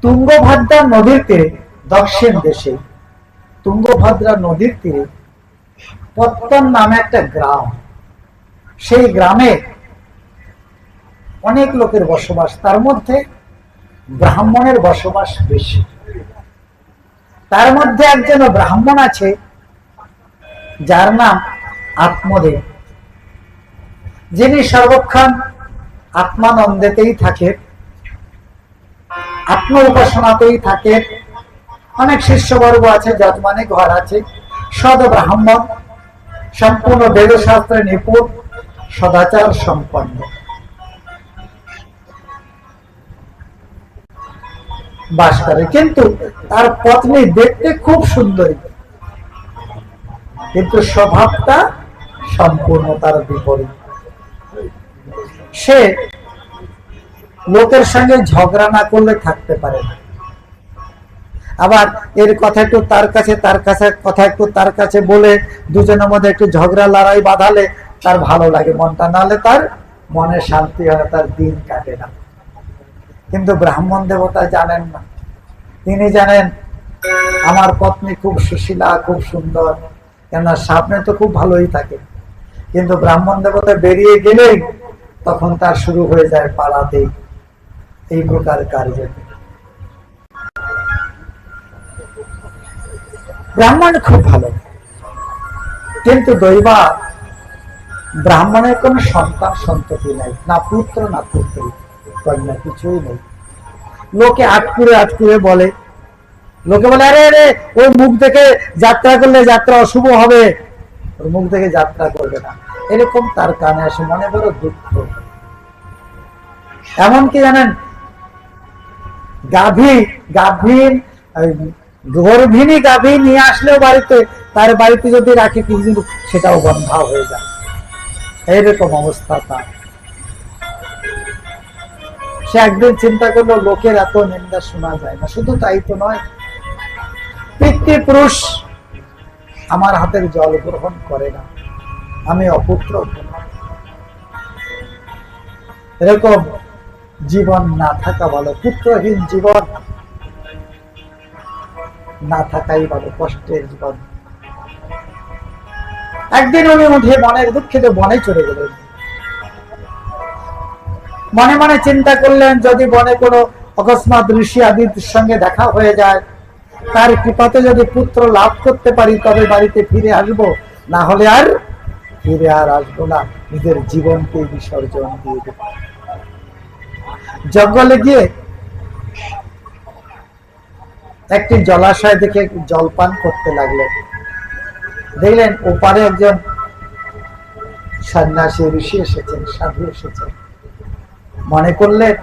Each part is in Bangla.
তুঙ্গভদ্রা নদীর তীরে, দক্ষিণ দেশে তুঙ্গভদ্রা নদীর তীরে পত্তন নামে একটা গ্রাম। সেই গ্রামে অনেক লোকের বসবাস, তার মধ্যে ব্রাহ্মণের বসবাস বেশি। তার মধ্যে একজন ব্রাহ্মণ আছে যার নাম আত্মদেব, যিনি সর্বক্ষণ আত্মানন্দেতেই থাকে, আত্ম উপাসনাতেই থাকে। অনেক শিষ্যবর্গ আছে, যজমানে ঘর আছে। সদ ব্রাহ্মণ, সম্পূর্ণ বেদশাস্ত্রে নিপুণ, সদাচার সম্পন্ন। বাস করে, কিন্তু তার পত্নী দেখতে খুব সুন্দরী, কিন্তু স্বভাবটা সম্পূর্ণ তার বিপরীত। সে লোকের সঙ্গে ঝগড়া না করলে থাকতে পারে না। আবার এর কথা একটু তার কাছে, তার কাছে কথা একটু তার কাছে বলে দুজনের মধ্যে একটু ঝগড়া লড়াই বাঁধালে তার ভালো লাগে মনটা, নাহলে তার মনে শান্তি হয়, তার দিন কাটে না। কিন্তু ব্রাহ্মণ দেবতা জানেন না। তিনি জানেন আমার পত্নী খুব সুশীলা, খুব সুন্দর, কেননা সামনে তো খুব ভালোই থাকে, কিন্তু ব্রাহ্মণ দেবতা বেরিয়ে গেলেই তখন তার শুরু হয়ে যায় পাড়াতেই এই প্রকার কার্য। ব্রাহ্মণ খুব ভালো, কিন্তু দৈবা ব্রাহ্মণের কোন সন্তান সন্ততি নাই, না পুত্র না পুত্রী, কন্যা কিছুই নেই। লোকে আটকুরে আটকুরে বলে, লোকে বলে আরে রে ওই মুখ থেকে যাত্রা করলে যাত্রা অশুভ হবে, ওর মুখ থেকে যাত্রা করবে না, এরকম তার কানে আসে, মনে বড় দুঃখ। এমনকি জানেন গর্ভিণী গাভী নিয়ে আসলেও বাড়িতে, তার বাড়িতে যদি রাখি কিন্তু সেটাও বন্ধা হয়ে যায়, এইরকম অবস্থা তার। সে একদিন চিন্তা করলো লোকের এত নিন্দা শোনা যায় না। শুধু তাই তো নয়, পিতৃপুরুষ আমার হাতের জল গ্রহণ করে না, আমি অপুত্র, এরকম জীবন না থাকা ভালো, পুত্রহীন জীবন না থাকাই ভালো, কষ্টের জীবন। একদিন উনি উঠে মনের দুঃখিত বনে চলে গেলেন। মনে মনে চিন্তা করলেন, যদি বনে কোনো অকস্মাৎ ঋষি আদির সঙ্গে দেখা হয়ে যায়, তার কৃপাতে যদি পুত্র লাভ করতে পারি তবে বাড়িতে ফিরে আসব, না হলে আর ফিরে আর আসবো না, নিজের জীবনকে বিসর্জন দিয়ে দেব। জঙ্গলে গিয়ে একটি জলাশয় দেখে জলপান করতে লাগলেন। দেখলেন ওপারে একজন সন্ন্যাসী ঋষি এসেছেন, সাধু এসেছেন। মনে করলেন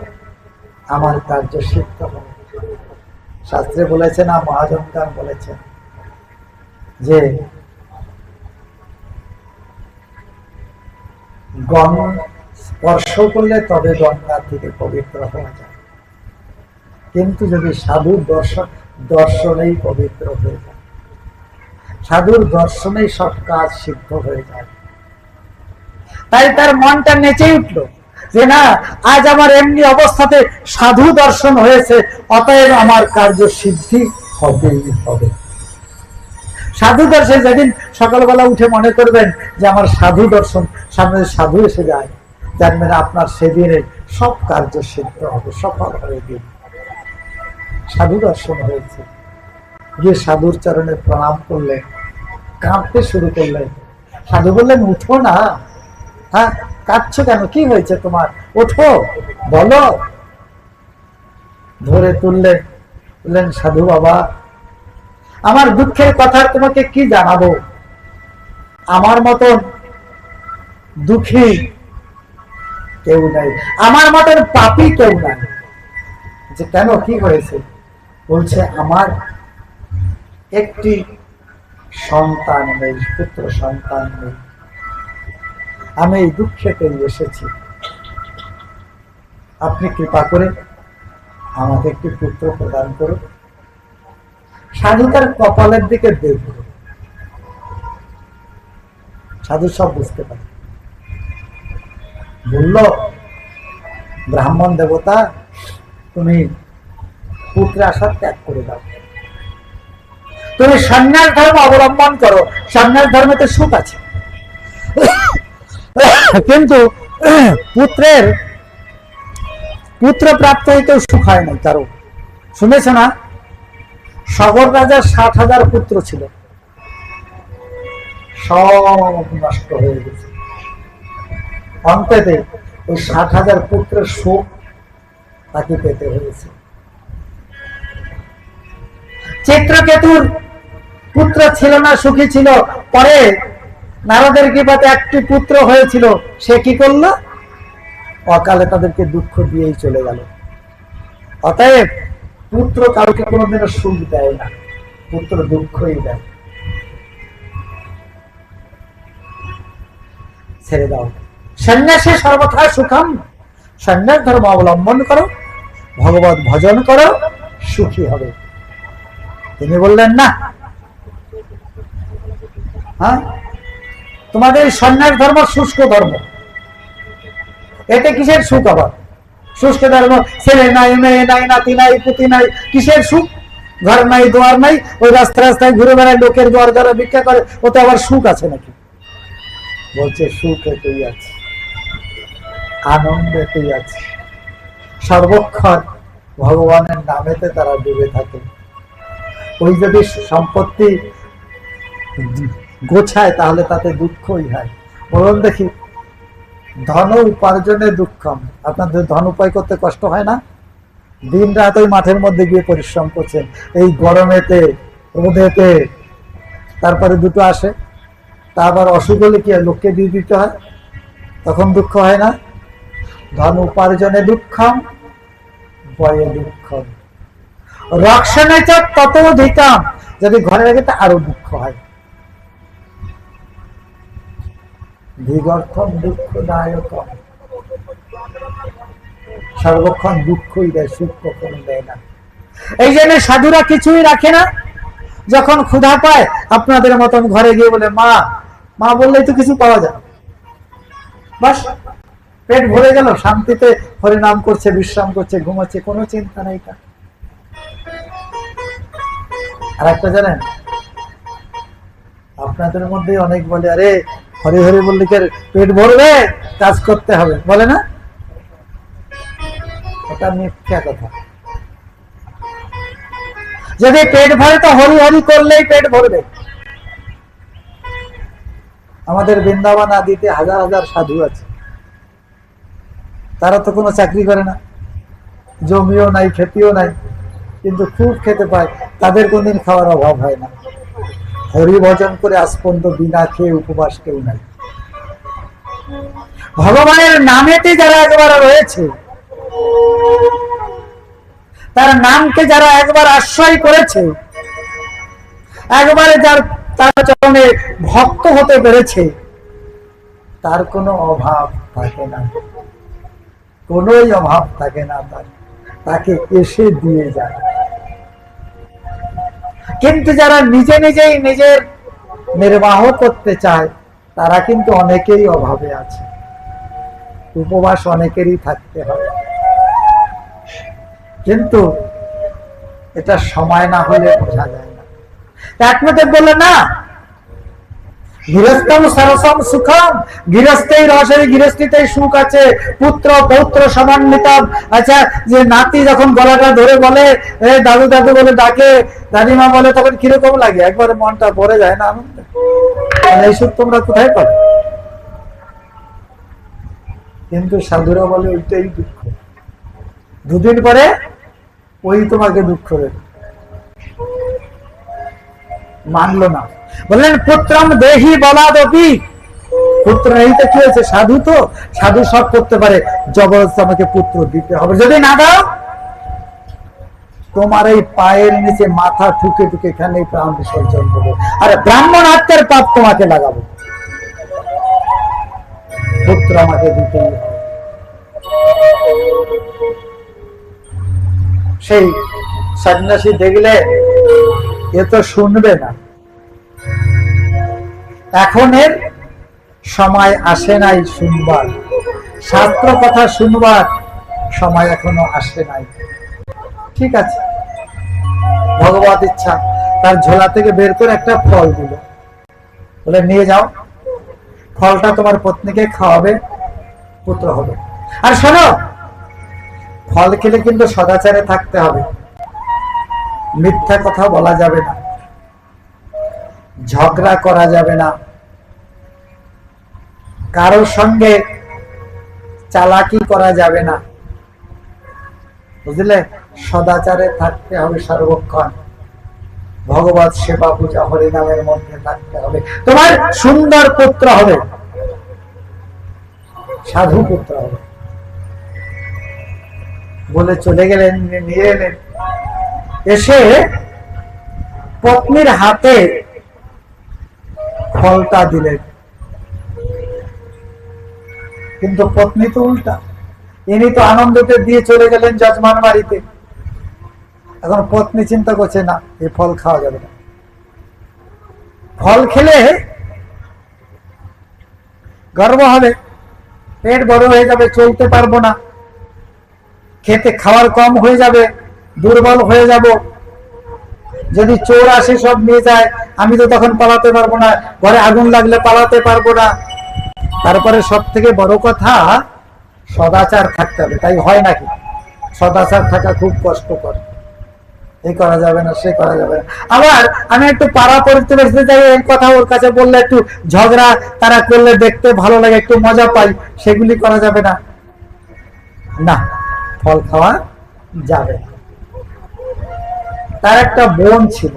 আমার কার্য সিদ্ধ হবে। শাস্ত্রে বলেছে না, মহাজনকার বলেছেন যে স্পর্শ করলে তবে গঙ্গা থেকে পবিত্র হওয়া যায়, কিন্তু যদি সাধুর দর্শনেই পবিত্র হয়ে যায়, সাধুর দর্শনেই সব কাজ সিদ্ধ হয়ে যায়। তাই তার মনটা নেচে উঠল যে না, আজ আমার এমনি অবস্থাতে সাধু দর্শন হয়েছে, অতএব আমার কার্য সিদ্ধি হবেই হবে। সাধু দর্শন যেদিন সকালবেলা উঠে মনে করবেন যে আমার সাধু দর্শন, সামনে সাধু এসে যায়, জানবেন আপনার সেদিনে সব কার্য সিদ্ধ হবে, সফল হয়ে গেল। সাধু দর্শন হয়েছে, গিয়ে সাধুর চরণে প্রণাম করলেন, কাঁদতে শুরু করলেন। সাধু বললেন উঠো না, হ্যাঁ কাঁদছো কেন, কি হয়েছে তোমার, ওঠো বলো। ধরে তুললেন, বললেন সাধু বাবা, আমার দুঃখের কথা তোমাকে কি জানাবো, আমার মতন দুঃখী কেউ নাই, আমার মতন পাপী কেউ নাই। যে কেন, কি হয়েছে? বলছে আমার একটি সন্তান নেই, পুত্র সন্তান নেই, আমি এই দুঃখে পেয়ে এসেছি, আপনি কৃপা করে আমাকে একটি পুত্র প্রদান করুন। সাধু তার কপালের দিকে দেখল, সাধু সব বুঝতে পারে, বলল ব্রাহ্মণ দেবতা, তুমি পুত্রের আশা ত্যাগ করে দাও। তুমি সন্ন্যাস ধর্ম অবলম্বন করো, সন্ন্যাস ধর্মেতে সুখ আছে, কিন্তু পুত্র প্রাপ্ত হইতেও সুখ হয় নাই কারো। শুনেছ না, সগর রাজার 60,000 পুত্র ছিল, সব নষ্ট হয়ে গেছে। অন্তেতে ওই 60,000 পুত্রের সুখ তাকে পেতে হয়েছে। চিত্রকেতুর পুত্র ছিল না, সুখী ছিল। পরে নারদের কৃপাতে একটি পুত্র হয়েছিল, সে কি করলো? অকালে তাদেরকে দুঃখ দিয়েই চলে গেল। অতএব পুত্র কাউকে কোনোদিনও সুখ দেয় না, পুত্র দুঃখই দেয়। ছেড়ে দাও, সন্ন্যাসে সর্বথা সুখম। সন্ন্যাস ধর্ম অবলম্বন করো, ভগবত ভজন করো, সুখী হবে। তিনি বললেন না, হ্যাঁ, তোমাদের সন্ন্যাস ধর্ম শুষ্ক ধর্ম, এতে কিসের সুখ? আবার শুষ্ক ধর্ম, ছেলে নাই, মেয়ে নাই, নাতি নাই, পুতি নাই, কিসের সুখ? ঘর নাই, দোয়ার নাই, ওই রাস্তায় রাস্তায় ঘুরে বেড়ায়, লোকের দোয়ার দ্বারা ভিক্ষা করে, ওতে আবার সুখ আছে নাকি? বলছে সুখ এতেই আছে, আনন্দ এতেই আছে। সর্বক্ষণ ভগবানের নামেতে তারা ডুবে থাকে। ওই যদি সম্পত্তি গোছায় তাহলে তাতে দুঃখই হয়। বলুন দেখি, ধন উপার্জনে দুঃখম। আপনাদের ধন উপায় করতে কষ্ট হয় না? দিন রাত ওই মাঠের মধ্যে গিয়ে পরিশ্রম করছেন, এই গরমেতে, রোদেতে, তারপরে দুটো আসে, তা আবার অসুখ হলে কি লোককে দিয়ে দিতে হয়, তখন দুঃখ হয় না? ধন উপার্জনে দুঃখম, বয়ে দুঃখম, রক্ষণে তত অধিকাম। যদি ঘরে রাখে তা আরো দুঃখ হয়। বিগর্থম দুঃখদায়ক, সর্বক্ষণ দুঃখই দেয়, সুখ কখনো দেয় না। এই জন্য সাধুরা কিছুই রাখে না। যখন ক্ষুধা পায় আপনাদের মতন ঘরে গিয়ে বলে মা, মা বললেই তো কিছু পাওয়া যায়, বাস পেট ভরে গেল, শান্তিতে হরি নাম করছে, বিশ্রাম করছে, ঘুমাচ্ছে, কোনো চিন্তা নেই তার। আর একটা জানেন, আপনাদের মধ্যে অনেক বলে, আরে হরি হরি মল্লিকের পেট ভরবে, কাজ করতে হবে, বলে না? এটা মিথ্যা কথা। যদি পেট ভরে তো হরি হরি করলেই পেট ভরবে। আমাদের বৃন্দাবন আদিতে হাজার হাজার সাধু আছে, তারা তো কোনো চাকরি করে না, জমিও নাই, খেতিও নাই, কিন্তু খুব খেতে পায়, তাদের কোনদিন খাওয়ার অভাব হয় না। হরি ভজন করে আজ পর্যন্ত বিনা খেয়ে উপবাস কেউ নাই। ভগবানের নামেতে যারা একবার রয়েছে, তার নামকে যারা একবার আশ্রয় করেছে, একবারে তার চরণে ভক্ত হতে পেরেছে, তার কোনো অভাব থাকে না, কোনোই অভাব থাকে না তার, তাকে এসে দিয়ে যায়। কিন্তু যারা নিজে নিজেই নিজের নির্বাহ করতে চায়, তারা কিন্তু অনেকেই অভাবে আছে। উপবাস অনেকেরই থাকতে হয়, কিন্তু এটা সময় না হলে বোঝা যায় না। একমতে বললে না, গৃহস্থম সরসম সুখম, গৃহস্থেই রসে, গৃহস্থিতেই সুখ আছে, পুত্র পৌত্র সমন্বিতম। আচ্ছা, যে নাতি যখন গলাটা ধরে বলে দাদু দাদু বলে ডাকে, দাদিমা বলে, তখন কিরকম লাগে? একবারে মনটা ভরে যায় না আনন্দে? এই সুখ তোমরা কোথায় পাবে? কিন্তু সাধুরা বলে ওইটাই দুঃখ, দুদিন পরে ওই তোমাকে দুঃখ দেবে। মানলো না, বললেন পুত্রম দেহি বলাদপি, পুত্র নেই তো কি হয়েছে? সাধু তো, সাধু সব করতে পারে, জবরদস্ত আমাকে পুত্র দিতে হবে, যদি না দাও তোমার এই পায়ের নিচে মাথা ঠুকে ঠুকে এখানে প্রাণ বিসর্জন দেবো, আরে ব্রাহ্মণ আত্মার পাপ তোমাকে লাগাবো, পুত্র আমাকে দিতেই হবে। সেই সন্ন্যাসী দেখলে এ তো শুনবে না, এখন এর সময় আসে নাই শুনবার, শাস্ত্র কথা শুনবার সময় এখনো আসে নাই। ঠিক আছে, ভগবত ইচ্ছা, তার ঝোলা থেকে বের করে একটা ফল দিল, বলে নিয়ে যাও, ফলটা তোমার পত্নীকে খাওয়াবে, পুত্র হবে। আর শোনো, ফল খেলে কিন্তু সদাচারে থাকতে হবে, মিথ্যা কথা বলা যাবে না, ঝগড়া করা যাবে না, কারোর সঙ্গে চালাকি করা যাবে না, বুঝলে? সদাচারে থাকতে হবে সর্বক্ষণ, ভগবত সেবা পূজা হরিনামের মধ্যে থাকতে হবে, তোমার সুন্দর পুত্র হবে, সাধু পুত্র হবে। বলে চলে গেলেন, নিয়ে এলেন, এসে পত্নীর হাতে ফলটা দিলেন, কিন্তু পত্নী তো উল্টা, ইনি তো আনন্দতে দিয়ে চলে গেলেন যজমান বাড়িতে। এখন পত্নী চিন্তা করছে, না, এই ফল খাওয়া যাবে না, ফল খেলে গর্ব হবে, পেট বড় হয়ে যাবে, চলতে পারবো না, খেতে খাওয়ার কম হয়ে যাবে, দুর্বল হয়ে যাব, যদি চোর আসে সব নিয়ে যায়, আমি তো তখন পালাতে পারবো না, ঘরে আগুন লাগলে পালাতে পারবো না। তারপরে সব থেকে বড় কথা, সদাচার থাকতে হবে, তাই হয় নাকি? সদাচার থাকা খুব কষ্টকর, এই করা যাবে না, সে করা যাবে না। আবার আমি একটু পাড়া প্রতিবেশীতে যাই, এই কথা ওর কাছে বললে একটু ঝগড়া তারা করলে দেখতে ভালো লাগে, একটু মজা পাই, সেগুলি করা যাবে না, না, ফল খাওয়া যাবে না। তার একটা বোন ছিল,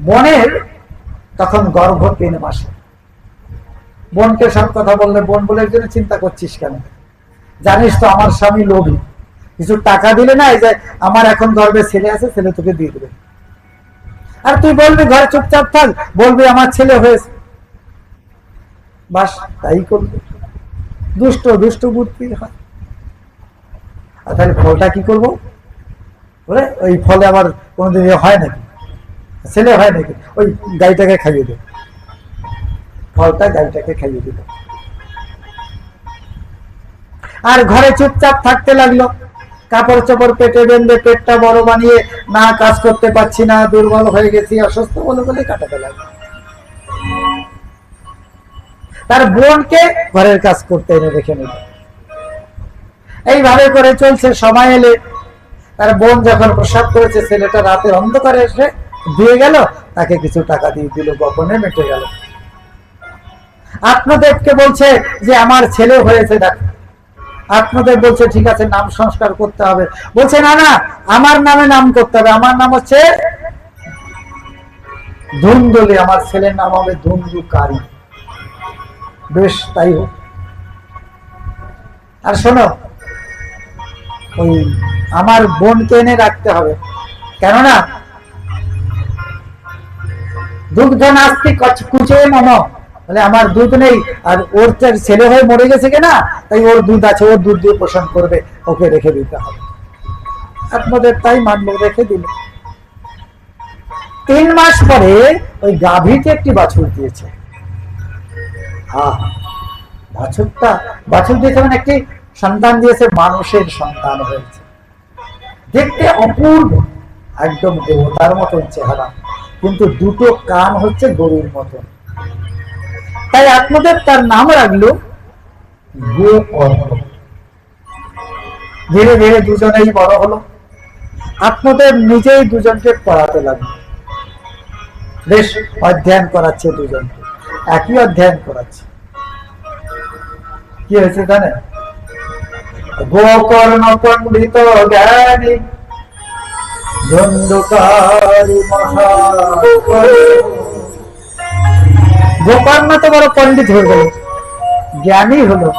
বোনের তখন গর্ভ 3 মাসে। বোনকে সব কথা বললে বোন বলে, একজনে চিন্তা করছিস কেন, জানিস তো আমার স্বামী লোভী, কিছু টাকা দিলে না, এই যে আমার এখন গর্ভে ছেলে আছে, ছেলে তোকে দিয়ে দেবে, আর তুই বলবি ঘরে চুপচাপ থাক, বলবি আমার ছেলে হয়েছে, বাস তাই করবে। দুষ্ট দুষ্ট বুদ্ধি হয়। আর তাহলে ফলটা কি করবো, বলে ওই ফলে আবার কোনোদিন হয় নাকি, ছেলে হয় নাকি, ওই গাইটাকে খাইয়ে দেবে, ফলটা গাইটাকে খাইয়ে দিল, আর ঘরে চুপচাপ থাকতে লাগলো, কাপড় চোপড় পেটে বেঁধে পেটটা বড় বানিয়ে, না কাজ করতে পারছি না, দুর্বল হয়ে গেছি, অসুস্থ বলে বলে কাটাতে লাগলো। তার বোনকে ঘরের কাজ করতে এনে রেখে নিল, এইভাবে করে চলছে। সময় এলে তার বোন যখন প্রসাব করেছে, ছেলেটা রাতে অন্ধকারে এসে দিয়ে গেল, তাকে কিছু টাকা দিয়ে দিল, গোপনে মেটে গেল। আত্মদেবকে বলছে যে আমার ছেলে হয়েছে, দেখ। আত্মদেব বলছে ঠিক আছে, নাম সংস্কার করতে হবে। বলছে না না, আমার নামে নাম করতে হবে, আমার নাম হচ্ছে ধুন্দুলি, আমার ছেলের নাম হবে ধুন্দুকারী। বেশ, তাই হোক। আর শোনো, ওই আমার বোনকে এনে রাখতে হবে, কেননা দুগ্ধ নাস্তি কুচে মম, বলে আমার দুধ নেই, আর ওর ছেলে হয়ে মরে গেছে কিনা, তাই ওর দুধ আছে, ওর দুধ দিয়ে পোষণ করবে, ওকে রেখে দিতে হবে। আপনাদের তাই মানব, রেখে দিল। 3 মাস পরে ওই গাভীকে একটি বাছুর দিয়েছে। বাছুর দিয়েছে মানে একটি সন্তান দিয়েছে, মানুষের সন্তান হয়েছে, দেখতে অপূর্ব, একদম দেবতার মতন চেহারা, কিন্তু 2টো কান হচ্ছে গরুর মতন। তাই আপনাদের তার নাম রাখলো গোকর্ণ। ধীরে ধীরে দুজনেই বড় হলো, আপনাদের নিজেই দুজনকে পড়াতে লাগলো, বেশ অধ্যয়ন করাচ্ছে, দুজনকে একই অধ্যয়ন করাচ্ছে। কি হয়েছে জানেন? গোকর্ণ পণ্ডিত জ্ঞানী ধুন্দুকারী গোকর্ণ তো বড় পণ্ডিত হয়ে গেল, জ্ঞানী হলো,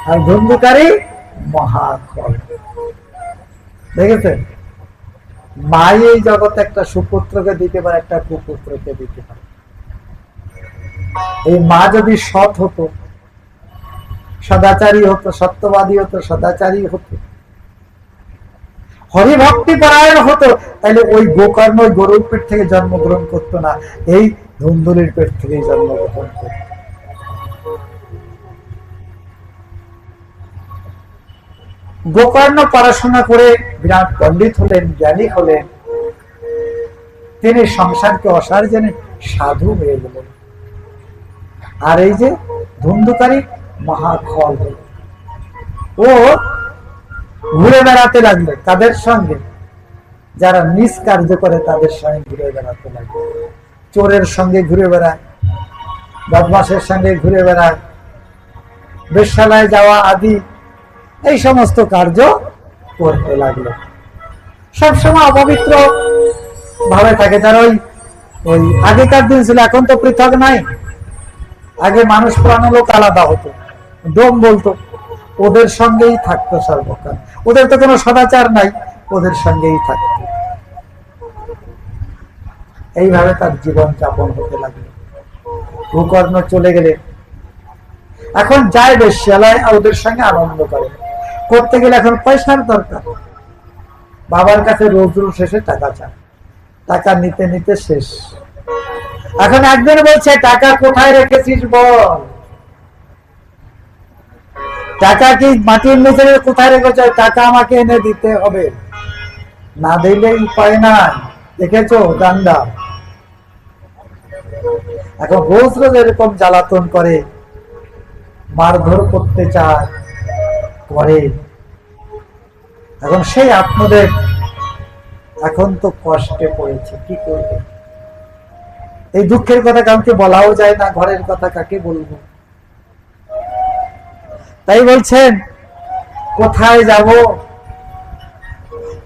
আর ধুন্দুকারী মহাকল। দেখেছেন, মাই এই জগতে একটা সুপুত্রকে দিতে পারে, একটা কুপুত্রকে দিতে পারে। এই মা যদি সৎ হতো, সদাচারী হতো, সত্যবাদী হতো, সদাচারী হতো, হরিভক্তি পরায়ণ হতো, তাহলে ওই গোকর্ণ ওই গরুর পেট থেকে জন্মগ্রহণ করতো না, এই ধুন্দুলির পেট থেকেই জন্মগ্রহণ করত। গোকর্ণ পড়াশোনা করে বিরাট পণ্ডিত হলেন, জ্ঞানী হলেন। তিনি সংসারকে অসার জেনে সাধু হয়ে গেলেন। আর এই যে ধুন্ধুকারী মহাখল হল, ও ঘুরে বেড়াতে লাগলো তাদের সঙ্গে, যারা নিষ্কার্য করে তাদের সঙ্গে ঘুরে বেড়াতে লাগলো। চোরের সঙ্গে ঘুরে বেড়ায়, বদমাশের সঙ্গে ঘুরে বেড়ায়, বেশ্যালয়ে যাওয়া আদি এই সমস্ত কার্য করতে লাগলো। সবসময় অপবিত্র ভাবে থাকে। যারা ওই আগেকার দিন ছিল, এখন তো পৃথক নাই। আগে মানুষ প্রাণ লোক আলাদা হতো, ডোম বলতো, ওদের সঙ্গেই থাকতো সর্বকাল। ওদের তো কোনো সদাচার নাই, ওদের সঙ্গেই থাকতো। এইভাবে তার জীবন যাপন হতে লাগলো। গোকর্ণ চলে গেলে এখন যায় বেশ্যালয়, ওদের সঙ্গে আনন্দ করে। করতে গেলে এখন পয়সার দরকার। বাবার কাছে রোজ রোজ শেষে টাকা চায়, টাকা নিতে নিতে শেষ। এখন একদিন বলছে, টাকা কোথায় রেখেছিস বল, টাকা কি মাটির নিচে কোথায় রেখেছ, টাকা আমাকে এনে দিতে হবে, না দিলে উপায় নাই। দেখেছো গান্ডা। এখন রোজ রোজ এরকম জ্বালাতন করে, মারধর করতে চায়, করে। এখন সেই আপনাদের এখন তো কষ্টে পড়েছে, কি করবে? এই দুঃখের কথা কাউকে বলাও যায় না, ঘরের কথা কাকে বলবো? তাই বলছেন, কোথায় যাব,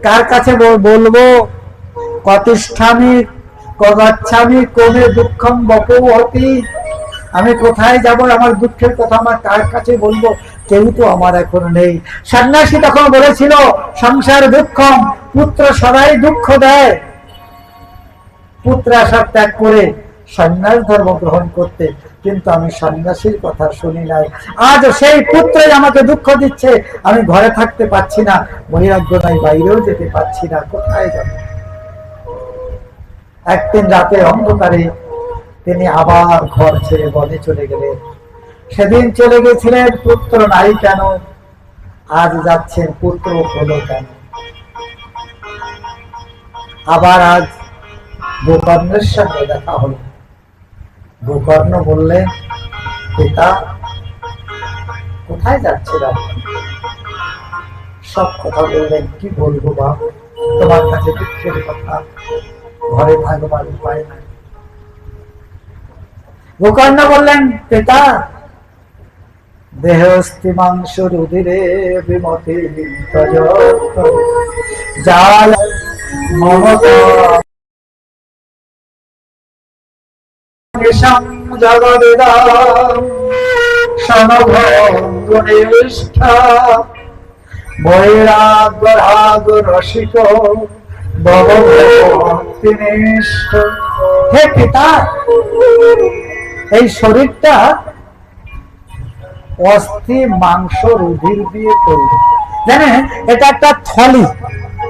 কার কাছে বলবো? কতিষ্ঠামি কগাচ্ছামি কোনে দুঃখম বপৌহতি। আমি কোথায় যাব, আমার দুঃখের কথা আমার কার কাছে বলবো? কেউ তো আমার এখন নেই। সন্ন্যাসী তখন বলেছিল, সংসার দুঃখম, পুত্র সদাই দুঃখ দেয়। পুত্র আশা ত্যাগ করে সন্ন্যাস ধর্ম গ্রহণ করতে, কিন্তু আমি সন্ন্যাসীর কথা শুনি নাই। আজ সেই পুত্রই আমাকে দুঃখ দিচ্ছে। আমি ঘরে থাকতে পাচ্ছি না, বৈরাগ্য নাই, বাইরেও যেতে পাচ্ছি না, কোথায় যাব? একদিন রাতে অন্ধকারে তিনি আবার ঘর ছেড়ে বনে চলে গেলেন। সেদিন চলে গেছিলেন, পুত্র নাই কেন? আজ যাচ্ছেন, পুত্র হলো কেন? আবার আজ গোকর্ণের সঙ্গে দেখা হলো। গোকর্ণ বললেন, পিতা কোথায় যাচ্ছিলাম? সব কথা বললেন। কি বলবো বাপ, তোমার কাছে দুঃখের কথা, ঘরে থাকবার উপায় নাই। গোকর্ণ বললেন, পিতা দেহ অস্থি মাংস রুধিরে বিমতি জাল মমতা জগদিদাম সমভঙ্গুনিষ্ঠা বৈরাগ্য রাগ রসিক ভক্তিনিষ্ঠ। হে পিতা, এই শরীরটা অস্থি মাংস রুধির দিয়ে তৈরি, জানেন? এটা একটা থলি।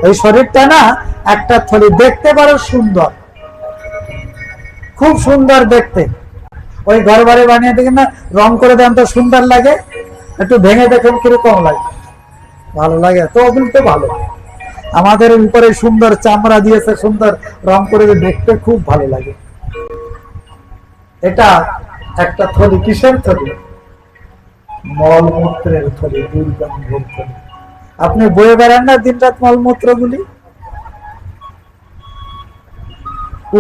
এই শরীরটা না একটা থলি, দেখতে পারো সুন্দর, খুব সুন্দর দেখতে। ওই ঘর বাড়ি বানিয়ে দেখেন না, রং করে দেন তো সুন্দর লাগে। একটু ভেঙে দেখেন কিরকম লাগে, ভালো লাগে তো? ওগুলো তো ভালো। আমাদের উপরে সুন্দর চামড়া দিয়েছে, সুন্দর রং করে, দেখতে খুব ভালো লাগে। এটা একটা থলি। কিসের থলি? মলমূত্রের থলি, দুর্গন্ধের থলি। আপনি বয়ে বেড়ান না দিন রাত মলমূত্র গুলি?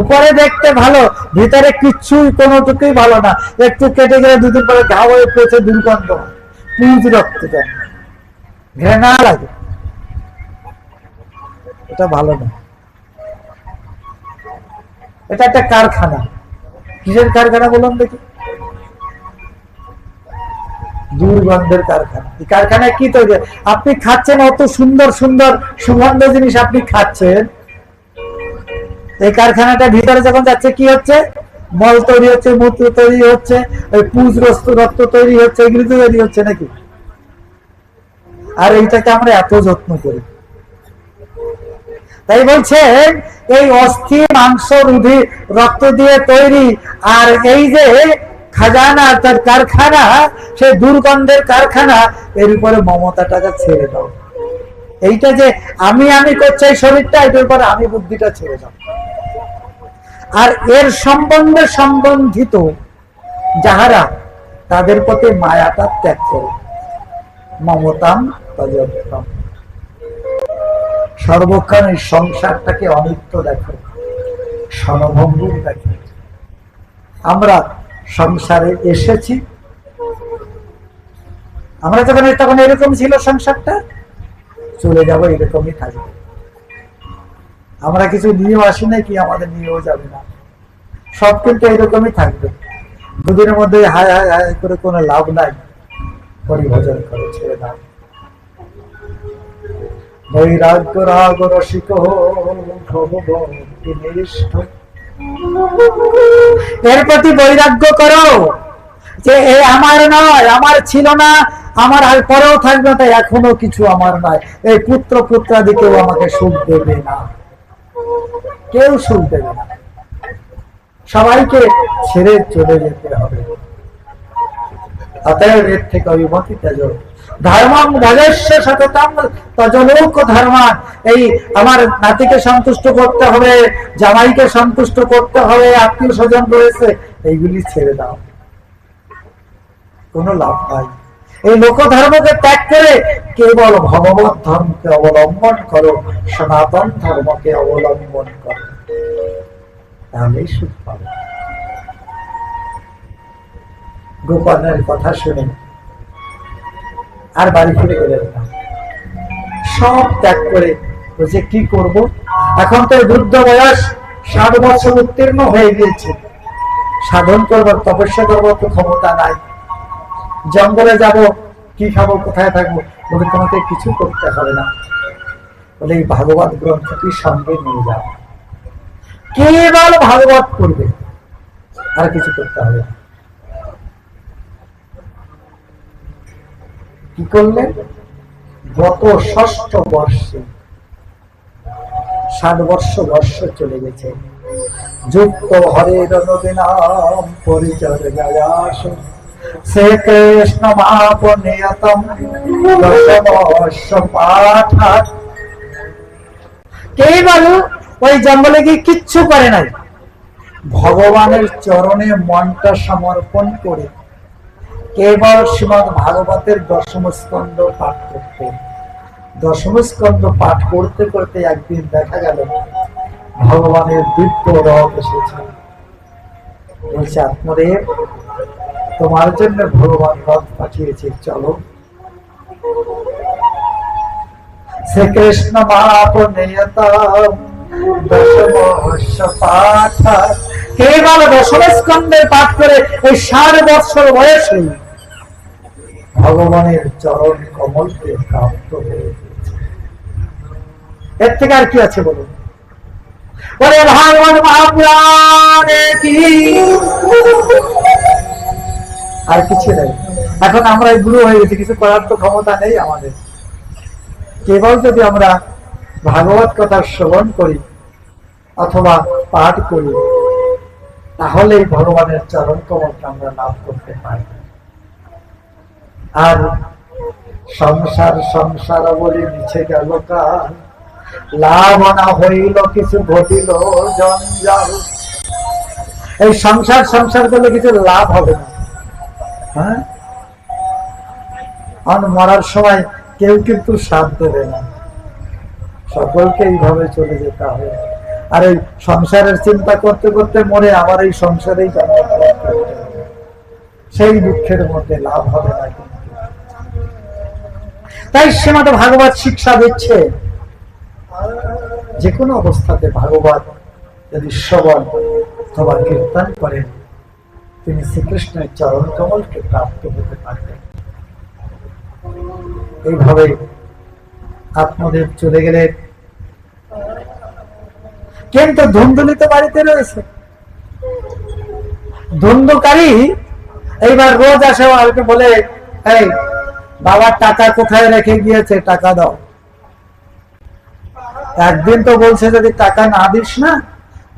উপরে দেখতে ভালো, ভিতরে কিচ্ছুই কোনোটুকুই ভালো না। একটু কেটে গেলে দুদিন পরে ঘা হয়ে পেয়েছে, দুর্গন্ধ, পুঁজ রক্ত দেয়, ঘৃণা লাগে। এটা ভালো না। এটা একটা কারখানা। কিসের কারখানা বলুন দেখি? দুর্গন্ধের কারখানা। এই কারখানায় কি তৈরি? আপনি খাচ্ছেন অত সুন্দর সুন্দর সুগন্ধ জিনিস, আপনি খাচ্ছেন। এই কারখানাটা ভিতরে যখন যাচ্ছে, কি হচ্ছে? মল তৈরি হচ্ছে, মূত্র তৈরি হচ্ছে, ওই পুঁজ রক্ত তৈরি হচ্ছে, এগুলি তৈরি হচ্ছে নাকি? আর এইটাকে আমরা এত যত্ন করি। তাই বলছেন, এই অস্থি মাংস রুধির রক্ত দিয়ে তৈরি, আর এই যে খাজানা অর্থাৎ কারখানা, সেই দুর্গন্ধের কারখানা, এর উপরে মমতাটাকে ছেড়ে দাও। এইটা যে আমি আমি করছে এই শরীরটা, এটার পরে আমি বুদ্ধিটা ছেড়ে দাও। আর এর সম্বন্ধে সম্বন্ধিত যাহারা, তাদের প্রতি মায়াটা ত্যাগ করো। মমতাম তজোত্তম। সর্বক্ষণ এই সংসারটাকে অনিত্য দেখো, ক্ষণভঙ্গুর দেখো। আমরা সংসারে এসেছি, আমরা তখন এরকম ছিল সংসারটা, চলে যাব এরকমই থাকবে। আমরা কিছু নিয়েও আসি না, কি আমাদের নিয়েও যাবে না, সব কিন্তু এরকমই থাকবে। দুদিনের মধ্যে হায় হায় হায় করে কোনো লাভ নাই, পরিভোজন করে ছেড়ে দাও। বৈরাগ্য রাগ রসিক এর প্রতি বৈরাগ্য করো, যে এ আমার নয়, আমার ছিল না, আমার আর পরেও থাকবে, তাই এখনো কিছু আমার নয়। এই পুত্র পুত্রাদি কেউ আমাকে সুখ দেবে না, কেউ সুখ দেবে না, সবাইকে ছেড়ে চলে যেতে হবে। অতএব এর থেকে অভিমতি তেজ ধর্মং ভজস্য সততং তজলোক ধর্মান। এই আমার নাতিকে সন্তুষ্ট করতে হবে, জামাইকে সন্তুষ্ট করতে হবে, আত্মীয় স্বজন রয়েছে, এইগুলি ছেড়ে দাও, কোনো লাভ নাই। এই লোক ধর্মকে ত্যাগ করে কেবল ভগবত ধর্মকে অবলম্বন করো, সনাতন ধর্মকে অবলম্বন করো, তাহলেই সুখ পাবে। গোপালের কথা শুনে আর বাড়ি ফিরে গেলেন না, সব ত্যাগ করে বলছে কি করব, এখন তো বৃদ্ধ বয়স, 60 বছর উত্তীর্ণ হয়ে গিয়েছে, সাধন করবার তপস্যা করবার তো ক্ষমতা নাই, জঙ্গলে যাব, কি খাবো, কোথায় থাকবো, বলে তোমাকে কিছু করতে হবে না, বলে এই ভাগবত গ্রন্থটি সঙ্গে নিয়ে যাও, কেবল ভাগবত পড়বে, আর কিছু করতে হবে না। কি করলেন? গত 6ষ্ঠ বর্ষে, 60 বর্ষ চলে গেছে, যুক্ত হরের নবীনাম পরিচর্যায়াস শ্রীকৃষ্ণ মাপনিয়তম দশবর্ষ পাঠাৎ। কেবল ওই জঙ্গলে গিয়ে কিচ্ছু করে নাই, ভগবানের চরণে মনটা সমর্পণ করে কেবল শ্রীমদ ভাগবতের 10ম স্কন্ধ পাঠ করতে। 10ম স্কন্ধ পাঠ করতে করতে একদিন দেখা গেল ভগবানের দিব্য রথ এসেছে। বলছে, আত্মদেব, তোমার জন্য ভগবান রথ পাঠিয়েছে, চলো। শ্রীকৃষ্ণ মাপনিয়তম দশবর্ষ পাঠাৎ। কেবল 10ম স্কন্ধের পাঠ করে এই 60 বছর বয়সে ভগবানের চরণ কমলকে প্রাপ্ত হয়ে গেছে। এর থেকে আর কি আছে বলুন? বলে ভাগবত মহাপুরাণে কি আর কিছু নেই। এখন আমরা গুরু হয়ে গেছি, কিছু করার তো ক্ষমতা নেই আমাদের। কেবল যদি আমরা ভাগবত কথা শ্রবণ করি অথবা পাঠ করি, তাহলেই ভগবানের চরণ কমলকে আমরা লাভ করতে পারি। আর সংসার সংসার বলে মিছে গেল কাল, লাভ না হইল কিছু ঘটিল জঞ্জাল। এই সংসার সংসার বলে কিছু লাভ হবে না। হ্যাঁ, আর মরার সময় কেউ কিন্তু সাথ দেবে না, সকলকে এইভাবে চলে যেতে হবে। আর এই সংসারের চিন্তা করতে করতে মরে আবার এই সংসারেই জন্মগ্রহণ করতে হবে, সেই দুঃখের মধ্যে লাভ হবে না। তাই শ্রীমদ ভাগবত শিক্ষা দিচ্ছে, যে কোনো অবস্থাতে ভাগবত যদি শ্রবণ অথবা কীর্তন করেন, তিনি শ্রীকৃষ্ণের চরণ কমলকে প্রাপ্ত হতে পারবেন। এইভাবে আত্মদেব চলে গেলেন, কিন্তু ধুন্দুলি তো বাড়িতে রয়েছে। ধুন্দুকারী এইবার রোজ আসে, আমাকে বলে, এই বাবার টাকা কোথায় রেখে গিয়েছে, টাকা দাও। একদিন তো বলছে, যদি টাকা না দিস না,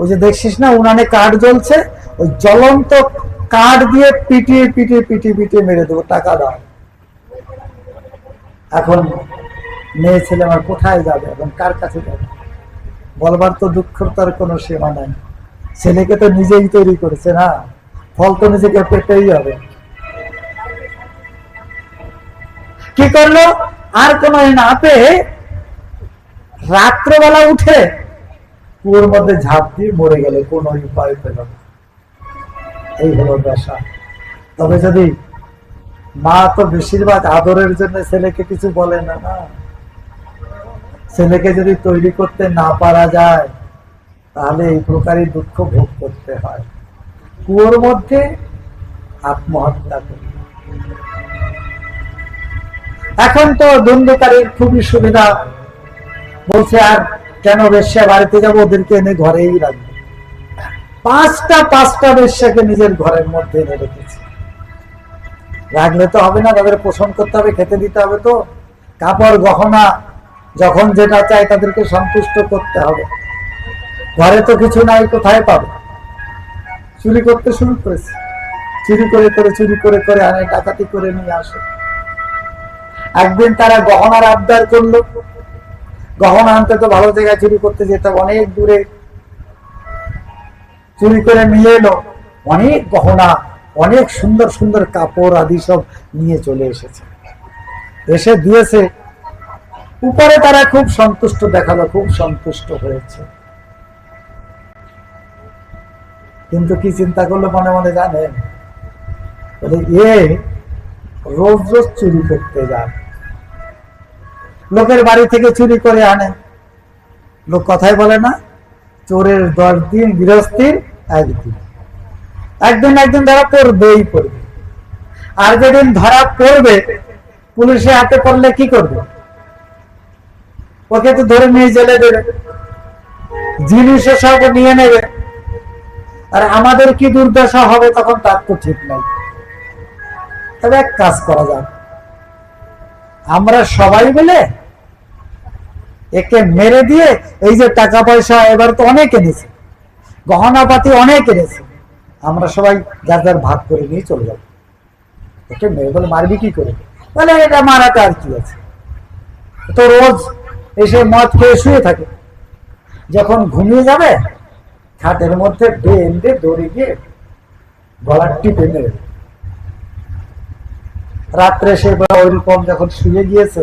ওই যে দেখছিস না উনানে কাঠ জ্বলছে, ওই জ্বলন্ত কাঠ দিয়ে পিটিয়ে পিটিয়ে পিটিয়ে পিটিয়ে মেরে দেবো, টাকা দাও। এখন মেয়ে ছেলে আমার কোথায় যাবে, এখন কার কাছে যাবে? বলবার তো দুঃখের তার কোনো সীমা নাই। ছেলেকে তো নিজেই তৈরি করেছে না, ফল তো নিজেকে পেতেই হবে। কি করলো? আর কোন না পেয়ে রাত্রেবেলা উঠে কুয়োর মধ্যে ঝাঁপ দিয়ে মরে গেল, কোন উপায় পেল না। এই হলো দশা। তবে যদি মা তো বেশিরভাগ আদরের জন্য ছেলেকে কিছু বলে না, না, ছেলেকে যদি তৈরি করতে না পারা যায় তাহলে এই প্রকারই দুঃখ ভোগ করতে হয়। কুয়োর মধ্যে আত্মহত্যা করি। এখন তো ধন্দকারীর খুবই সুবিধা, বলছে আর কেন বেশ্যা বাড়িতে যাবো, ওদেরকে এনে ঘরেই রাখবো। পাঁচটা বেশ্যাকে নিজের ঘরের মধ্যে এনে রেখেছে। রাখলে তো হবে না, তাদের পোষণ করতে হবে, খেতে দিতে হবে, তো কাপড় গহনা যখন যেটা চাই তাদেরকে সন্তুষ্ট করতে হবে। ঘরে তো কিছু নাই, কোথায় পাবে? চুরি করতে শুরু করেছে, চুরি করে আনে, ডাকাতি করে নিয়ে আসে। একদিন তারা গহনার আবদার করলো, গহনা আনতে তো ভালো জায়গায় চুরি করতে যেতে, অনেক দূরে চুরি করে নিয়ে এলো। অনেক গহনা, অনেক সুন্দর সুন্দর কাপড় আদি সব নিয়ে চলে এসেছে, এসে দিয়েছে। উপরে তারা খুব সন্তুষ্ট দেখালো, খুব সন্তুষ্ট হয়েছে। কিন্তু কি চিন্তা করলো মনে মনে জানেন? এ রোজ রোজ চুরি করতে যায়, লোকের বাড়ি থেকে চুরি করে আনে। লোক কথাই বলে না, চোরের 10 দিন, গৃহস্থীর 1 দিন। একদিন ধরা পড়বেই পড়বে। আর যেদিন ধরা পড়বে, পুলিশে হাতে পড়লে কি করবে? ওকে তো ধরে নিয়ে জেলে দেবে, জিনিসও সব নিয়ে নেবে। আর আমাদের কি দুর্দশা হবে তখন তার তো ঠিক নাই। তবে এক কাজ করা যাক, আমরা সবাই মিলে একে মেরে দিয়ে, এই যে টাকা পয়সা এবার তো অনেক এনেছে, গহনাপাতি অনেক এনেছে, আমরা সবাই যার যার ভাগ করে নিয়ে চলে যাব। একে মেরে বলে মারবি কি করে? বলে এটা মারাটা আর কি আছে, তো রোজ এসে মদ খেয়ে শুয়ে থাকে, যখন ঘুমিয়ে যাবে খাটের মধ্যে বেঁধে দড়ি দিয়ে গলার টিপে মেরে। রাত্রে সে ওইরকম যখন শুয়ে গিয়েছে,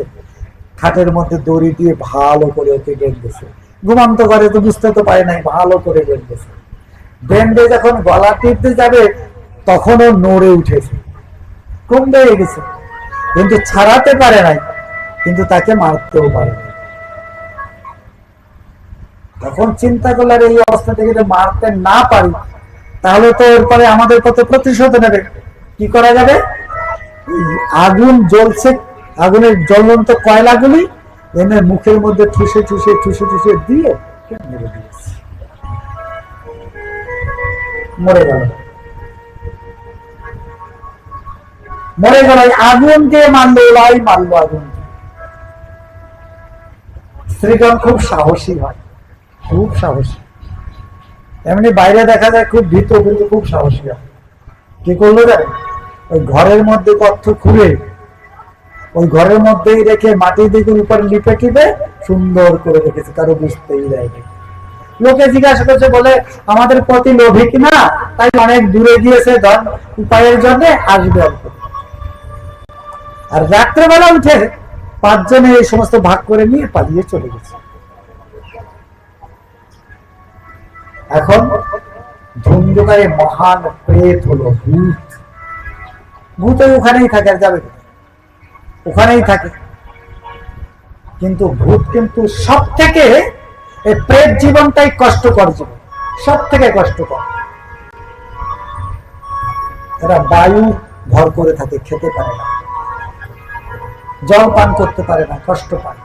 খাটের মধ্যে দড়ি দিয়ে ভালো করে ওকে বেঁধেছে। ঘুমান্ত ঘরে তো বুঝতে তো পারে নাই, ভালো করে বেঁধেছে। বেঁধে যখন গলা টিপতে যাবে তখনও নড়ে উঠেছে, কমবে গেছে, কিন্তু ছাড়াতে পারে নাই, কিন্তু তাকে মারতেও পারে নাই। তখন চিন্তা করলে এই অবস্থা থেকে যদি মারতে না পারি তাহলে তো এরপরে আমাদের কত প্রতিশোধ নেবে। কি করা যাবে? আগুন জ্বলছে, আগুনের জ্বলন্ত কয়লাগুলি এনে মুখের মধ্যে ঠুসে দিয়ে মেরে দিয়েছে, মরে গেল। আগুনকে মারলো, ওলাই মারলো আগুন। স্ত্রীগণ খুব সাহসী হয়, খুব সাহসী। এমনি বাইরে দেখা যায় খুব ভীত, কিন্তু খুব সাহসী হয়। কি করলো জানেন? ওই ঘরের মধ্যে কচ্ছ খুলে ওই ঘরের মধ্যেই রেখে মাটি দিকে উপর লিপে টিপে সুন্দর করে রেখেছে, কারো বুঝতেই দেয়নি। লোকে জিজ্ঞাসা করছে, বলে আমাদের প্রতি লোভী কিনা, তাই অনেক দূরে গিয়েছে ধন উপায়ের জন্য, আসবে অল্প। আর রাত্রেবেলা উঠে 5 জনে এই সমস্ত ভাগ করে নিয়ে পালিয়ে চলে গেছে। এখন ধুন্ধকারে মহান প্রেত হলো, ভূত। ভূত ওখানেই থাকে, আর যাবে ওখানেই থাকে। কিন্তু ভূত কিন্তু সব থেকে, এই প্রেত জীবনটাই কষ্টকর জীবন, সব থেকে কষ্টকর। এরা বায়ু ভর করে থাকে, খেতে পারে না, জল পান করতে পারে না, কষ্ট পায়।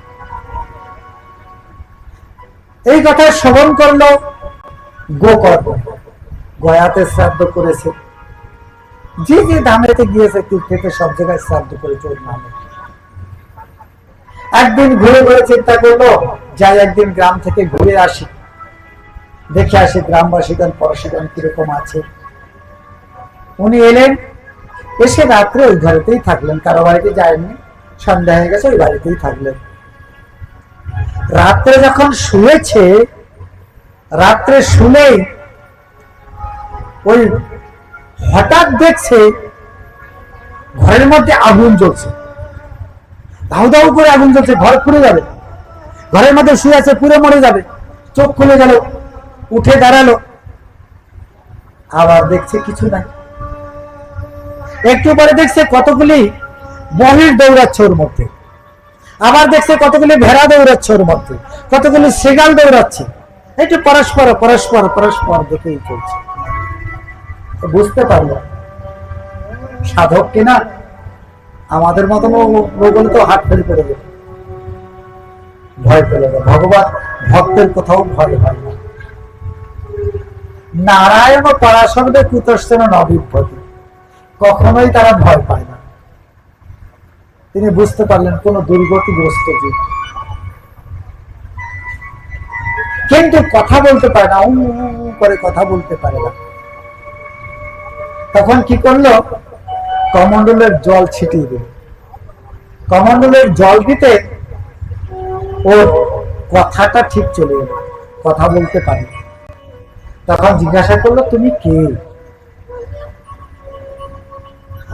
এই কথা শ্রবণ করলো গোকর্ণ, গয়াতে শ্রাদ্ধ করেছে, যে যে ধামেতে গিয়েছে তীর্থেতে সব জায়গায় শ্রাদ্ধ করেছে ওর নামে। একদিন ঘুরে ঘুরে চিন্তা করলো, যাই একদিন গ্রাম থেকে ঘুরে আসি, দেখে আসি গ্রামবাসীগণ পরশীগণ কিরকম আছে। উনি এলেন, এসে রাত্রে ওই ঘরেতেই থাকলেন, কারো বাড়িতে যায়নি, সন্ধ্যা হয়ে গেছে, ওই বাড়িতেই থাকলেন। রাত্রে যখন শুয়েছে, রাত্রে শুনেই ওই হঠাৎ দেখছে ঘরের মধ্যে আগুন জ্বলছে, দাউ দাউ করে আগুন জ্বলছে, ঘর পুড়ে যাবে, ঘরের মধ্যে শুয়ে আছে, পুড়ে মরে যাবে। চোখ খুলে গেল, উঠে দাঁড়ালো, আবার দেখছে কিছু নাই। একটু পরে দেখছে কতগুলি মহিষ দৌড়াচ্ছে ওর মধ্যে, আবার দেখছে কতগুলি ভেড়া দৌড়াচ্ছে ওর মধ্যে, কতগুলি সেগাল দৌড়াচ্ছে। একটু পরস্পর পরস্পর পরস্পর দেখেই চলছে। বুঝতে পারলো সাধক কিনা, আমাদের মতন লোকগুলো তো হাত ফেলে পড়ে গেল, ভয় পেলে। ভগবান ভক্তের কোথাও ভয় হয় না। নারায়ণ পরাশব্দে কুতশ্চন নবিভ্যতি, কখনোই তারা ভয় পায় না। তিনি বুঝতে পারলেন কোন দুর্গতিগ্রস্ত জীব, কিন্তু কথা বলতে পারে না, করে কথা বলতে পারে না। তখন কি করলো, কমণ্ডলের জল ছিটিয়ে দিল। কমণ্ডলের জল দিতে ওর কথাটা ঠিক চলে এলো, কথা বলতে পারে। তখন জিজ্ঞাসা করলো, তুমি কে?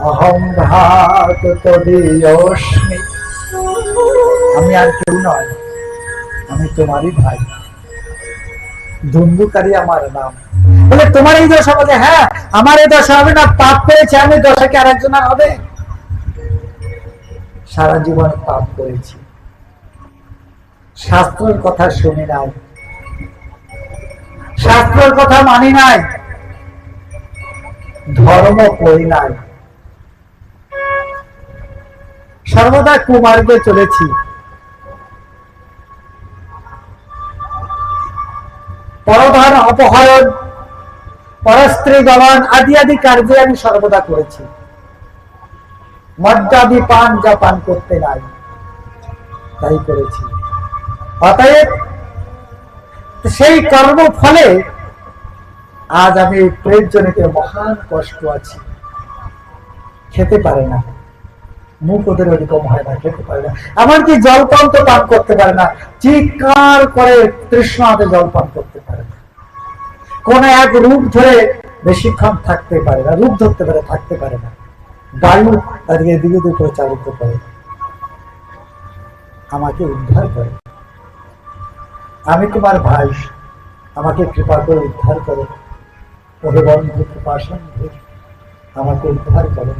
অহং ভ্রাতৃয়স্মি, আমি আর কেউ নয়, আমি তোমারই ভাই, ধুন্ধুকারী আমার নাম। বলে তোমার এই দশা? বলে হ্যাঁ, আমার এই দশা হবে না, পাপ করেছে আমি, দশা কি আর একজনের হবে? সারা জীবন পাপ করেছি, শাস্ত্রের কথা শুনি নাই, শাস্ত্রের কথা মানি নাই, ধর্ম করি নাই, সর্বদা কুমার্গে চলেছি, পরধন অপহরণ, পরস্ত্রী গমন আদি আদি কার্যে আমি সর্বদা করেছি। মদ্যাদি পান যা পান করতে নাই, তাই করেছি। অতএব সেই কর্ম ফলে আজ আমি প্রেমজনিত মহান কষ্ট আছি। খেতে পারে না, মুখ ওদের ওরকম হয় না, খেতে পারে না, এমনকি জলপান তো পান করতে পারে না, চিৎকার করে তৃষ্ণাতে জলপান করতে পারে না। কোন এক রূপ ধরে বেশিক্ষণ থাকতে পারে না, রূপ ধরতে পারে, থাকতে পারে না, বায়ু তাদেরকে এদিকে ওদিকে করে চালিত করে। আমাকে উদ্ধার করে, আমি তোমার ভাই, আমাকে কৃপা করে উদ্ধার করো, ওহে বন্ধু কৃপা সিন্ধু, আমাকে উদ্ধার করো।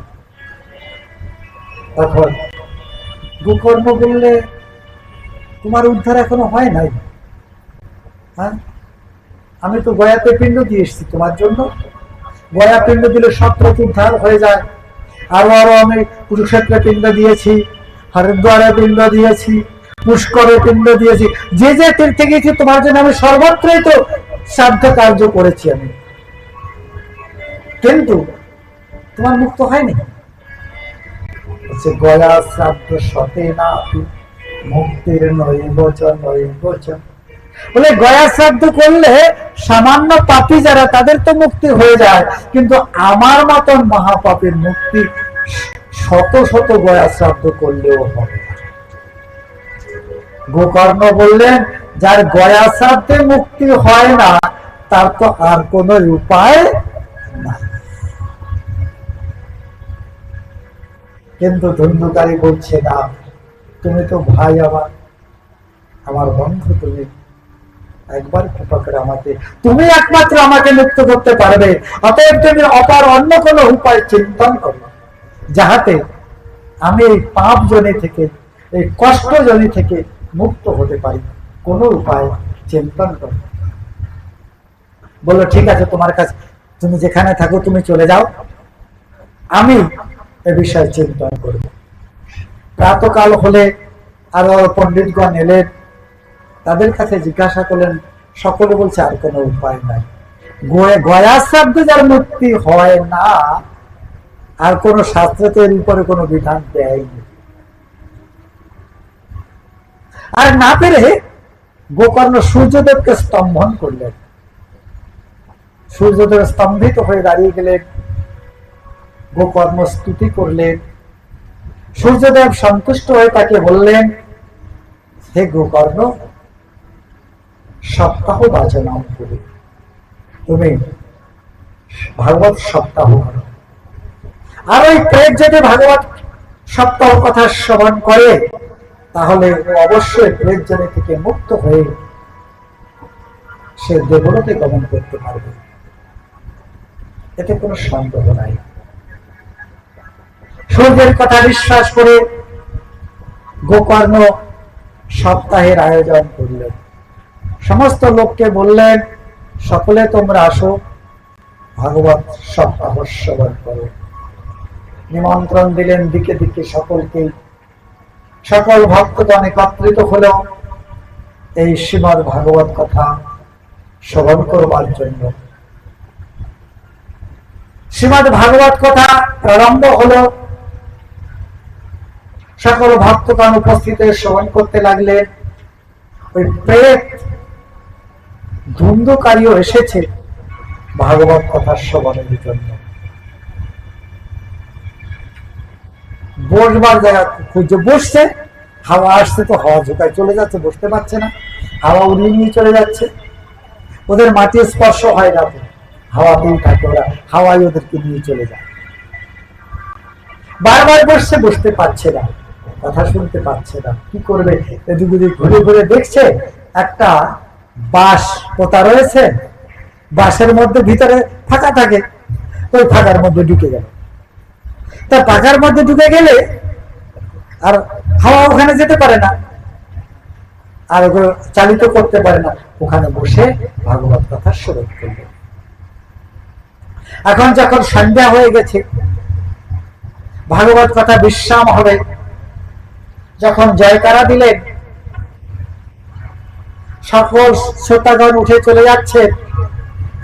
তখন গোকর্ণ বললে, তোমার উদ্ধার এখনো হয় নাই, হ্যাঁ, আমি তো গয়াতে পিণ্ড দিয়ে এসেছি তোমার জন্য। গয়া পিণ্ড দিলে সত্রত উদ্ধার হয়ে যায়। আরো আরো আমি কুরুক্ষেত্রে পিণ্ড দিয়েছি, হরিদ্বারে পিণ্ড দিয়েছি, পুষ্করে পিণ্ড দিয়েছি, যে যে তীর্থে গিয়েছি তোমার জন্য আমি সর্বত্রই তো শ্রাদ্ধ কার্য করেছি আমি, কিন্তু তোমার মুক্ত হয়নি। গয়া শ্রাদ্ধ সতে না মুক্তির নৈবচন নৈবচন। বলে গয়া শ্রাদ্ধ করলে সামান্য পাপী যারা, তাদের তো মুক্তি হয়ে যায়, কিন্তু আমার মতন মহাপাপীর মুক্তি শত শত গয়া শ্রাদ্ধ করলেও হবে না। গোকর্ণ বললেন, যার গয়া শ্রাদ্ধে মুক্তি হয় না, তার তো আর কোন উপায় না। কিন্তু ধুন্ধুকারী বলছে, না, তুমি তো ভাই আমার, আমার বন্ধু, তুমি একবার কৃপা করে আমাকে, তুমি একমাত্র আমাকে মুক্ত করতে পারবে। অতএব তুমি অপার অন্য কোনো উপায় চিন্তন করো, যাহাতে আমি এই পাপ জনি থেকে, এই কষ্ট জনি থেকে মুক্ত হতে পারি। কোন উপায় চিন্তন করো। বললো, ঠিক আছে, তোমার কাছে, তুমি যেখানে থাকো তুমি চলে যাও, আমি এ বিষয়ে চিন্তন করব। প্রাতকাল হলে আরো পণ্ডিতগণ এলেন, তাদের কাছে জিজ্ঞাসা করলেন, সকলে বলছে আর কোনো উপায় নাই। গয়া শ্রাদ্ধে যার মুক্তি হয় না, আর কোন শাস্ত্রে এর উপরে কোনো বিধান দেয়নি। আর না পেরে গোকর্ণ সূর্যদেবকে স্তম্ভন করলেন। সূর্যদেব স্তম্ভিত হয়ে দাঁড়িয়ে গেলেন, গোকর্ণ স্তুতি করলেন। সূর্যদেব সন্তুষ্ট হয়ে তাকে বললেন, হে গোকর্ণ, সপ্তাহ বাচনম করি, তুমি ভাগবত সপ্তাহ করো। আর ওই প্রেত যদি ভাগবত সপ্তাহ কথা শ্রবণ করে, তাহলে অবশ্যই প্রেত জনি থেকে মুক্ত হয়ে সে দেবলোকে গমন করতে পারবে, এতে কোনো সন্দেহ নাই। সূর্যের কথা বিশ্বাস করে গোকর্ণ সপ্তাহের আয়োজন করলেন। সমস্ত লোককে বললেন, সকলে তোমরা আসো, ভাগবত সপ্তাহ শ্রবণ করো। নিমন্ত্রণ দিলেন দিকে দিকে সকলকে। সকল ভক্তগণ একত্রিত হলো এই শ্রীমদ্ ভাগবত কথা শ্রবণ করবার জন্য। শ্রীমদ্ ভাগবত কথা প্রারম্ভ হলো। সকল ভক্তগণ উপস্থিত শ্রবণ করতে লাগলেন। ওই প্রেত ধুন্ধুকারীও এসেছে ভাগবত কথা শ্রবণের জন্য। বসবার জায়গা খুঁজে বসছে, হাওয়া আসছে তো হাওয়া ঝোঁকায় চলে যাচ্ছে, বসতে পারছে না, হাওয়া উড়িয়ে নিয়ে চলে যাচ্ছে। ওদের মাটি স্পর্শ হয় না, হাওয়াতেই থাকে, ওরা হাওয়াই ওদেরকে নিয়ে চলে যায়। বারবার বসছে, বসতে পারছে না, কথা শুনতে পাচ্ছে না, কি করবে? এদিক ওদিক ঘুরে ঘুরে দেখছে একটা বাঁশ পোতা রয়েছে, বাঁশের মধ্যে ভিতরে ফাঁকা থাকে, ওই ফাঁকার মধ্যে ঢুকে গেল। তা পাখার মধ্যে ঢুকে গেলে আর হাওয়া ওখানে যেতে পারে না, আর চালিত করতে পারে না, ওখানে বসে ভাগবত কথা শ্রবণ করবে। এখন যখন সন্ধ্যা হয়ে গেছে, ভাগবত কথা বিশ্রাম হবে, যখন জয়কারা দিলেন, সকল শ্রোতাগণ উঠে চলে যাচ্ছে।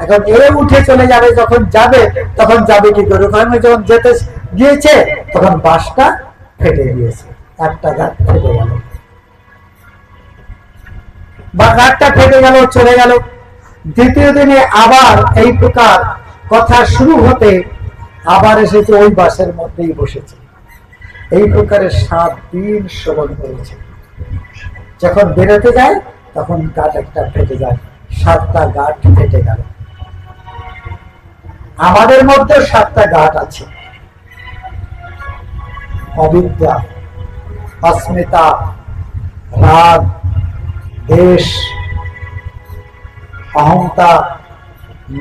এখন এ উঠে চলে যাবে, যখন যাবে তখন যাবে কি করে? ওখানে যখন যেতে গিয়েছে তখন বাঁশটা ফেটে গিয়েছে, একটা গাছ ফেটে গেল, বা গাছটা ফেটে গেল, চলে গেল। দ্বিতীয় দিনে আবার এই প্রকার কথা শুরু হতে আবার এসেছে, ওই বাঁশের মধ্যেই বসেছে। এই প্রকারে 7 দিন শ্রবণ করেছে। যখন বেরোতে যায় তখন গাছ একটা ফেটে যায়, 7টা গাছ ফেটে গেল। আমাদের মধ্যে 7টা গাছ আছে: অবিদ্যা, অস্মিতা, রাগ, দেশ, অহংতা,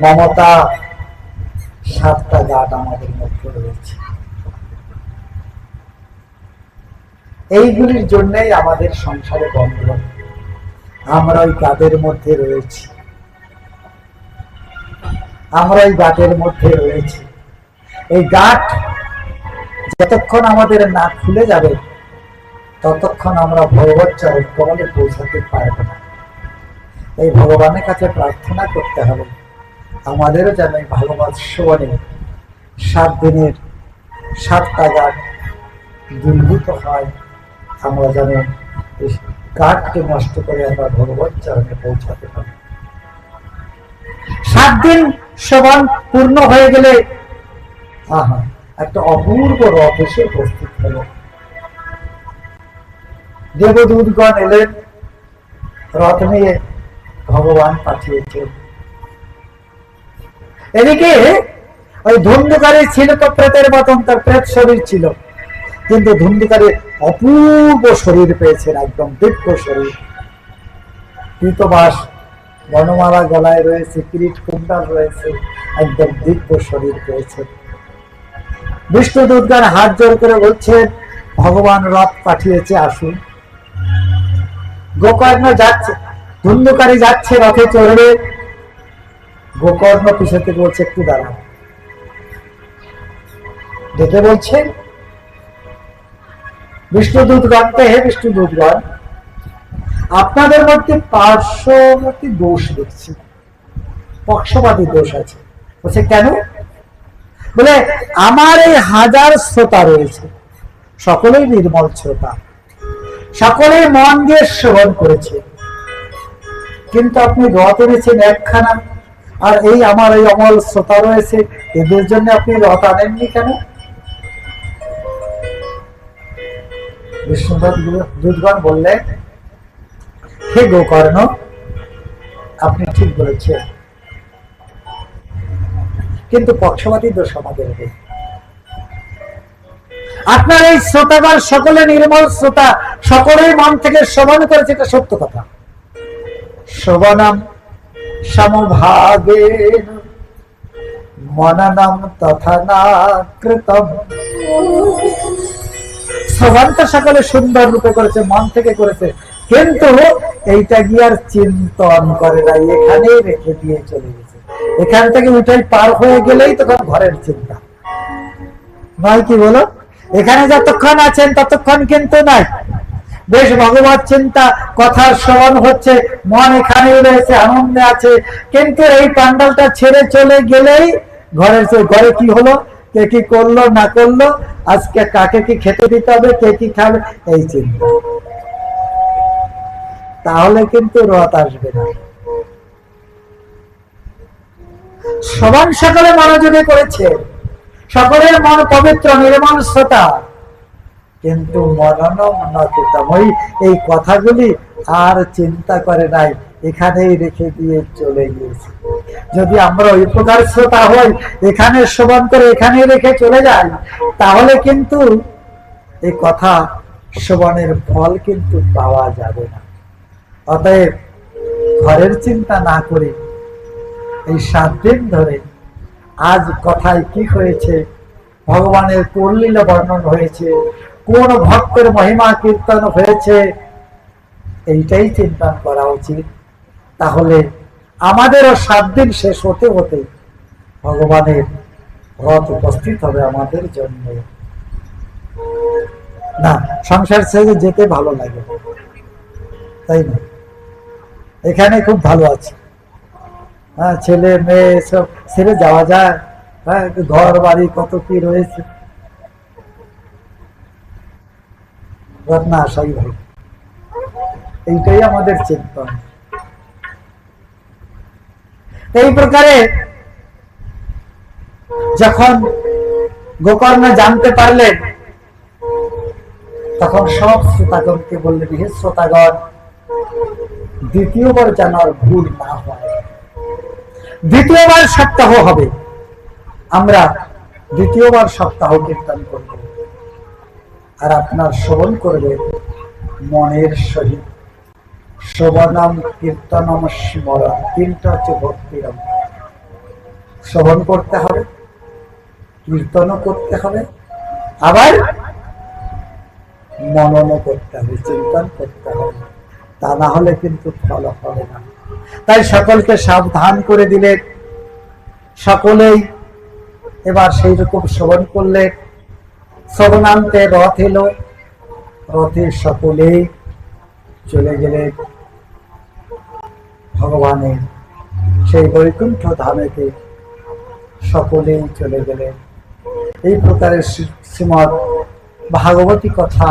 মমতা। 7টা গাছ আমাদের মধ্যে রয়েছে। এইগুলির জন্যই আমাদের সংসারে বন্ধন। আমরা ওই গাটের মধ্যে রয়েছি, আমরা এই গাটের মধ্যে রয়েছি। এই গাট যতক্ষণ আমাদের না খুলে যাবে, ততক্ষণ আমরা ভগবত চরণ কমলে পৌঁছাতে পারব না। এই ভগবানের কাছে প্রার্থনা করতে হবে আমাদেরও যেন এই ভাগবত শ্রবণে 7 দিনের 7টা গাট দূরীভূত হয়। আমরা যেন এই গাটকে নষ্ট করে আমরা ভগবত চরণে পৌঁছাতে পারি। 7 দিন শ্রবণ পূর্ণ হয়ে গেলে একটা অপূর্ব রথ এসে উপস্থিত হল। দেবদূতগণ এলেন, রথ নিয়ে ভগবান পাঠিয়েছেন। এদিকে ওই ধুন্ধুকারী ছিল তো প্রেতের মতন, তার প্রেত শরীর ছিল, কিন্তু ধুন্ধুকারী অপূর্ব শরীর পেয়েছেন, একদম দিব্য শরীর। পীতবাস বনমালা গলায় রয়েছে, কিরিট কুণ্ডল রয়েছে, একদম দিব্য শরীর পেয়েছেন। বিষ্ণুদূতগণ হাত জোর করে বলছেন, ভগবান রথ পাঠিয়েছে, আসুন। গোকর্ণ যাচ্ছে, ধুন্ধুকারী যাচ্ছে, রথে চড়বে। গোকর্ণ পিছন থেকে বলছে, একটু দাঁড়ান। দেখে বলছে, বিষ্ণুদূতগণকে, হে বিষ্ণুদূতগণ, আপনাদের মধ্যে পার্শ্ববর্তী দোষ দেখছি, পক্ষপাতী দোষ আছে। বলছে, কেন? বলে, আমার এই 1000 শ্রোতা রয়েছে, সকলেই নির্মল শ্রোতা, সকলেই মন দিয়ে শ্রবণ করেছে, কিন্তু আপনি রথ এনেছেন একখানা, আর এই আমার এই অমল শ্রোতা রয়েছে, এদের জন্য আপনি রথ আনেননি কেন? বিষ্ণুদূতগণ বললেন, হে গোকর্ণ, আপনি ঠিক বলেছেন, কিন্তু পক্ষপাতী দোষ আমাদের নেই। আপনার এই শ্রোতাবার সকলে নির্মল শ্রোতা, সকলেই মন থেকে শ্রবণ করেছে, এটা সত্য কথা। শ্রবণম সমভাগেন মননম তথা না কৃতম। শ্রবণ তো সকলে সুন্দর রূপে করেছে, মন থেকে করেছে, কিন্তু এইটা গিয়ে আর চিন্তন করে না, এখানেই রেখে দিয়ে চলে গেছে। এখান থেকে উঠাই পার হয়ে গেলেই তখন ঘরের চিন্তা নয়, কি বলো? এখানে যতক্ষণ আছেন ততক্ষণ কিন্তু নাই, বেশ ভগবত চিন্তা কথা শ্রবণ হচ্ছে, মন এখানেই রয়েছে, আনন্দে আছে, কিন্তু এই প্যান্ডেলটা ছেড়ে চলে গেলেই ঘরে কি হলো, কে কি করলো না করলো, আজকে কাকে কি খেতে দিতে হবে, কে কি খাবে, এই চিন্তা। তাহলে কিন্তু রথ আসবে না। শ্রবণ সকলে মনোযোগে করেছে, সকলের মন পবিত্র নির্মল শ্রোতা, কিন্তু মননম নচিতম, এই কথাগুলি আর চিন্তা করে নাই, এখানেই রেখে দিয়ে চলে গিয়েছে। যদি আমরা ওই প্রকার শ্রোতা হই, এখানে শ্রবণ করে এখানে রেখে চলে যাই, তাহলে কিন্তু এই কথা শ্রবণের ফল কিন্তু পাওয়া যাবে না। অতএব ঘরের চিন্তা না করে এই 7 দিন ধরে আজ কথায় কি হয়েছে, ভগবানের কোন লীলা বর্ণন হয়েছে, কোন ভক্তের মহিমা কীর্তন হয়েছে, এইটাই চিন্তা করা উচিত। তাহলে আমাদেরও 7 দিন শেষ হতে হতে ভগবানের রথ উপস্থিত হবে আমাদের জন্য। না, সংসার ছেড়ে যেতে ভালো লাগে, তাই না? এখানে খুব ভালো আছে, হ্যাঁ, ছেলে মেয়ে সব ছেড়ে যাওয়া যায়, হ্যাঁ, ঘর বাড়ি কত কি রয়েছে, না আসাই ভালো। এইটাই আমাদের চিন্তন। এই প্রকারে যখন গোকর্ণ জানতে পারলেন, তখন সব শ্রোতাগণকে বললেন, হে শ্রোতাগণ, দ্বিতীয়বার যেন আর ভুল না হয়, দ্বিতীয়বার সপ্তাহ হবে, আমরা দ্বিতীয়বার সপ্তাহ কীর্তন করব, আর আপনার শ্রবণ করবেন মনের সহিত। শ্রবণম কীর্তনম স্মরণ, 3টা হচ্ছে ভক্তিরম। শ্রবণ করতে হবে, কীর্তনও করতে হবে, আবার মননও করতে হবে, চিন্তন করতে হবে, তা না হলে কিন্তু ফল হবে না। তাই সকলকে সাবধান করে দিলেন, সকলেই এবার সেই রকম শ্রবণ করলেন। শ্রবণান্তে রথ এলো, রথে সকলেই চলে গেলেন ভগবানের সেই বৈকুণ্ঠ ধামেতে, সকলেই চলে গেলেন। এই প্রকারের শ্রীমদ ভাগবতী কথা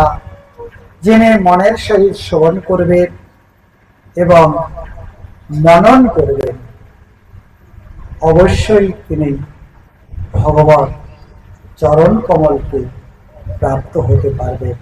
জেনে মনের সহিত শ্রবণ করবেন এবং মনন করবেন, অবশ্যই তিনি ভগবান চরণ কমলকে প্রাপ্ত হতে পারবেন।